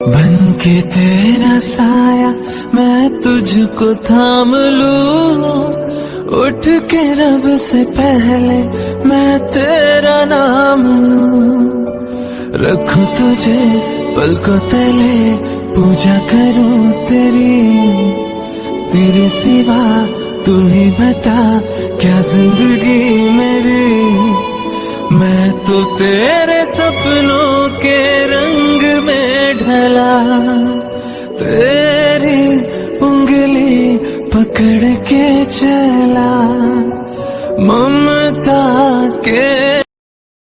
बन के तेरा साया मैं तुझको थाम लूं, उठ के रब से पहले मैं तेरा नाम लूं। रखूं तुझे पलकों तले, पूजा करूं तेरे सिवा तू ही बता क्या जिंदगी मेरी। मैं तो तेरे सपनों के रंग में ढला, तेरी उंगली पकड़ के चला, ममता के